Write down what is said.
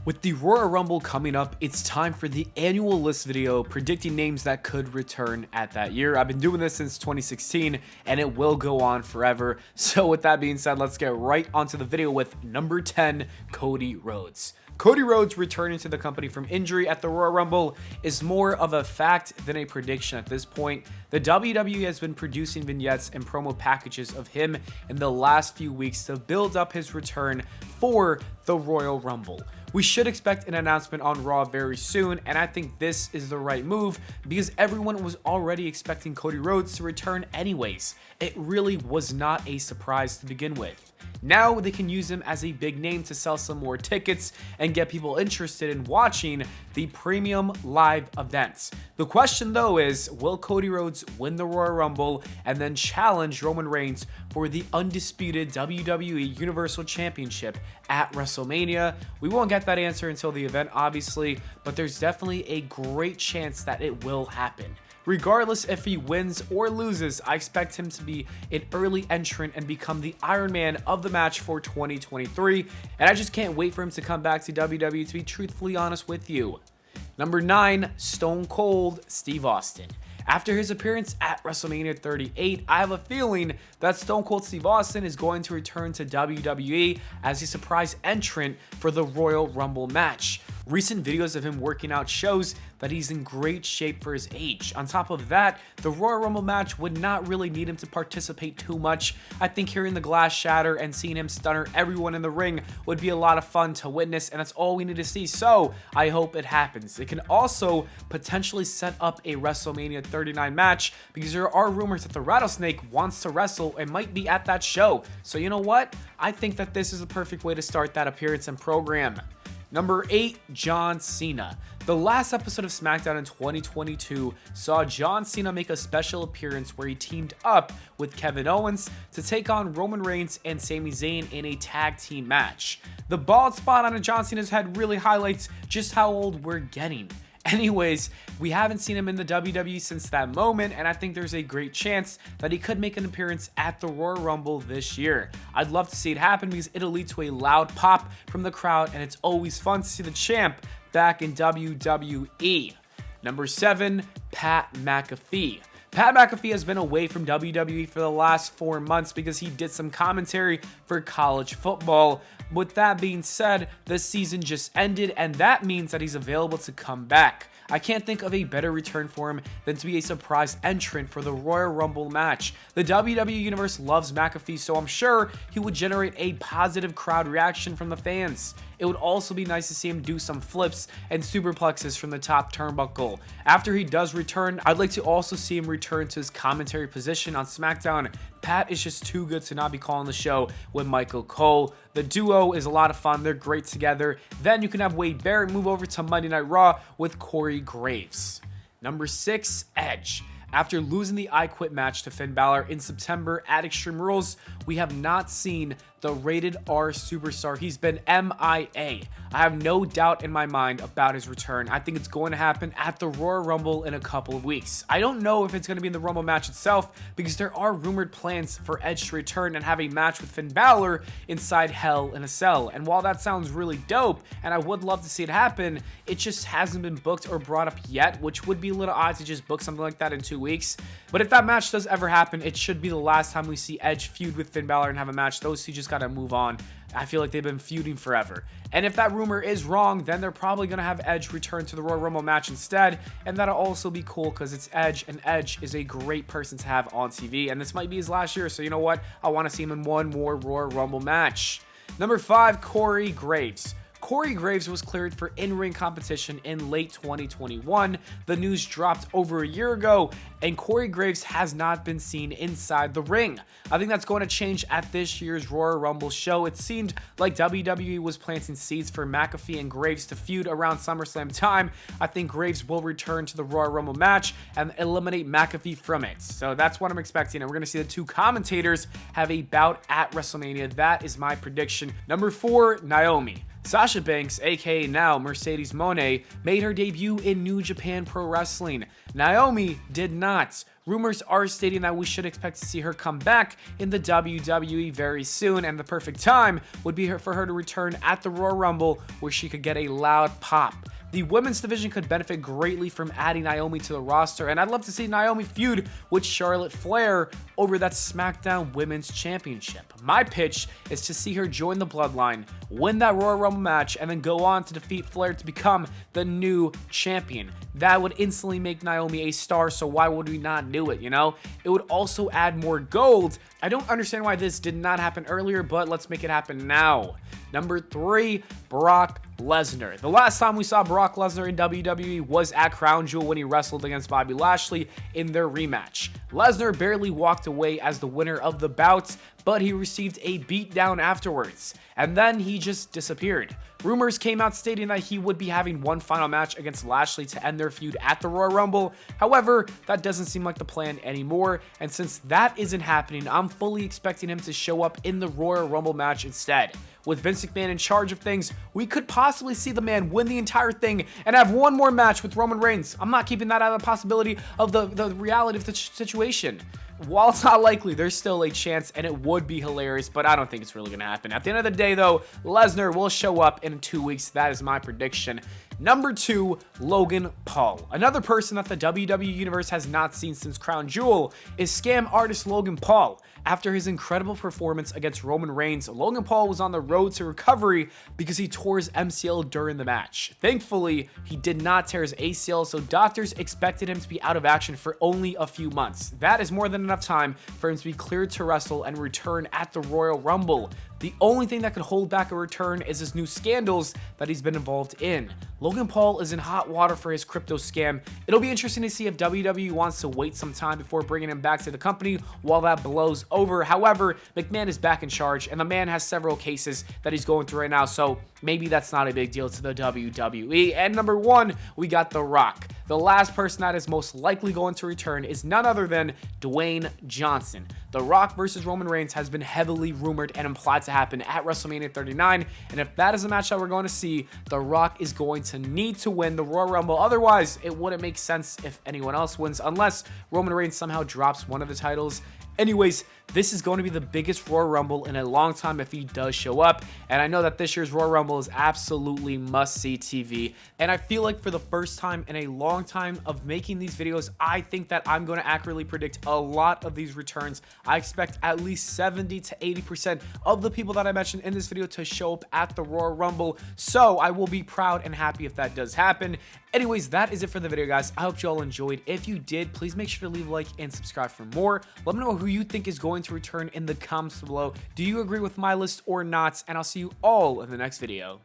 With the Royal Rumble coming up, it's time for the annual list video predicting names that could return at that year. I've been doing this since 2016 and it will go on forever. So with that being said, let's get right onto the video with number 10, Cody Rhodes. Cody Rhodes returning to the company from injury at the Royal Rumble is more of a fact than a prediction at this point. The WWE has been producing vignettes and promo packages of him in the last few weeks to build up his return for the Royal Rumble. We should expect an announcement on Raw very soon, and I think this is the right move because everyone was already expecting Cody Rhodes to return anyways. It really was not a surprise to begin with. Now they can use him as a big name to sell some more tickets and get people interested in watching the premium live events. The question though is, will Cody Rhodes win the Royal Rumble and then challenge Roman Reigns for the undisputed WWE Universal Championship at WrestleMania? We won't get that answer until the event, obviously, but there's definitely a great chance that it will happen. Regardless if he wins or loses, I expect him to be an early entrant and become the Iron Man of the match for 2023, and I just can't wait for him to come back to WWE, to be truthfully honest with you. Number 9, Stone Cold Steve Austin. After his appearance at WrestleMania 38, I have a feeling that Stone Cold Steve Austin is going to return to WWE as a surprise entrant for the Royal Rumble match. Recent videos of him working out shows that he's in great shape for his age. On top of that, the Royal Rumble match would not really need him to participate too much. I think hearing the glass shatter and seeing him stunner everyone in the ring would be a lot of fun to witness, and that's all we need to see, so I hope it happens. It can also potentially set up a WrestleMania 39 match because there are rumors that the Rattlesnake wants to wrestle and might be at that show. So you know what? I think that this is the perfect way to start that appearance and program. Number 8, John Cena. The last episode of SmackDown in 2022 saw John Cena make a special appearance where he teamed up with Kevin Owens to take on Roman Reigns and Sami Zayn in a tag team match. The bald spot on John Cena's head really highlights just how old we're getting. Anyways, we haven't seen him in the WWE since that moment, and I think there's a great chance that he could make an appearance at the Royal Rumble this year. I'd love to see it happen because it'll lead to a loud pop from the crowd, and it's always fun to see the champ back in WWE. Number 7, Pat McAfee. Pat McAfee has been away from WWE for the last 4 months because he did some commentary for college football. With that being said, the season just ended, and that means that he's available to come back. I can't think of a better return for him than to be a surprise entrant for the Royal Rumble match. The WWE Universe loves McAfee, so I'm sure he would generate a positive crowd reaction from the fans. It would also be nice to see him do some flips and superplexes from the top turnbuckle. After he does return, I'd like to also see him return to his commentary position on SmackDown. Pat is just too good to not be calling the show with Michael Cole. The duo is a lot of fun. They're great together. Then you can have Wade Barrett move over to Monday Night Raw with Corey Graves. Number 6, Edge. After losing the I Quit match to Finn Balor in September at Extreme Rules, we have not seen the rated R superstar. He's been MIA. I have no doubt in my mind about his return. I think it's going to happen at the Royal Rumble in a couple of weeks. I don't know if it's going to be in the Rumble match itself because there are rumored plans for Edge to return and have a match with Finn Balor inside Hell in a Cell. And while that sounds really dope and I would love to see it happen, it just hasn't been booked or brought up yet, which would be a little odd to just book something like that in 2 weeks. But if that match does ever happen, it should be the last time we see Edge feud with Finn Balor and have a match. Those two just gotta move on. I feel like they've been feuding forever. And if that rumor is wrong, then they're probably gonna have Edge return to the Royal Rumble match instead, and that'll also be cool because it's Edge, and Edge is a great person to have on TV, and this might be his last year, so you know what? I want to see him in one more Royal Rumble match. Number 5, Corey Graves. Corey Graves was cleared for in-ring competition in late 2021. The news dropped over a year ago, and Corey Graves has not been seen inside the ring. I think that's going to change at this year's Royal Rumble show. It seemed like WWE was planting seeds for McAfee and Graves to feud around SummerSlam time. I think Graves will return to the Royal Rumble match and eliminate McAfee from it. So that's what I'm expecting, and we're going to see the two commentators have a bout at WrestleMania. That is my prediction. Number 4, Naomi. Sasha Banks, aka now Mercedes Moné, made her debut in New Japan Pro Wrestling. Naomi did not. Rumors are stating that we should expect to see her come back in the WWE very soon, and the perfect time would be for her to return at the Royal Rumble, where she could get a loud pop. The women's division could benefit greatly from adding Naomi to the roster, and I'd love to see Naomi feud with Charlotte Flair over that SmackDown Women's Championship. My pitch is to see her join the Bloodline, win that Royal Rumble match, and then go on to defeat Flair to become the new champion. That would instantly make Naomi a star, so why would we not do it, you know? It would also add more gold. I don't understand why this did not happen earlier, but let's make it happen now. Number 3, Brock Lesnar. The last time we saw Brock Lesnar in WWE was at Crown Jewel when he wrestled against Bobby Lashley in their rematch. Lesnar barely walked away as the winner of the bout, but he received a beatdown afterwards, and then he just disappeared. Rumors came out stating that he would be having one final match against Lashley to end their feud at the Royal Rumble. However, that doesn't seem like the plan anymore, and since that isn't happening, I'm fully expecting him to show up in the Royal Rumble match instead. With Vince McMahon in charge of things, we could possibly see the man win the entire thing and have one more match with Roman Reigns. I'm not keeping that out of the possibility of the reality of the situation. While it's not likely, there's still a chance, and it would be hilarious, but I don't think it's really going to happen. At the end of the day, though, Lesnar will show up in 2 weeks. That is my prediction. Number 2, Logan Paul. Another person that the WWE Universe has not seen since Crown Jewel is scam artist Logan Paul. After his incredible performance against Roman Reigns, Logan Paul was on the road to recovery because he tore his MCL during the match. Thankfully, he did not tear his ACL, so doctors expected him to be out of action for only a few months. That is more than enough time for him to be cleared to wrestle and return at the Royal Rumble. The only thing that could hold back a return is his new scandals that he's been involved in. Logan Paul is in hot water for his crypto scam. It'll be interesting to see if WWE wants to wait some time before bringing him back to the company while that blows over. However, McMahon is back in charge, and the man has several cases that he's going through right now, so maybe that's not a big deal to the WWE. And number 1, we got The Rock. The last person that is most likely going to return is none other than Dwayne Johnson. The Rock versus Roman Reigns has been heavily rumored and implied to happen at WrestleMania 39, and if that is a match that we're going to see, The Rock is going to need to win the Royal Rumble. Otherwise, it wouldn't make sense if anyone else wins, unless Roman Reigns somehow drops one of the titles. Anyways, this is going to be the biggest Royal Rumble in a long time if he does show up, and I know that this year's Royal Rumble is absolutely must-see TV, and I feel like for the first time in a long time of making these videos, I think that I'm going to accurately predict a lot of these returns. I expect at least 70 to 80% of the people that I mentioned in this video to show up at the Royal Rumble, so I will be proud and happy if that does happen. Anyways, that is it for the video, guys. I hope you all enjoyed. If you did, please make sure to leave a like and subscribe for more. Let me know who you think is going to return in the comments below. Do you agree with my list or not? And I'll see you all in the next video.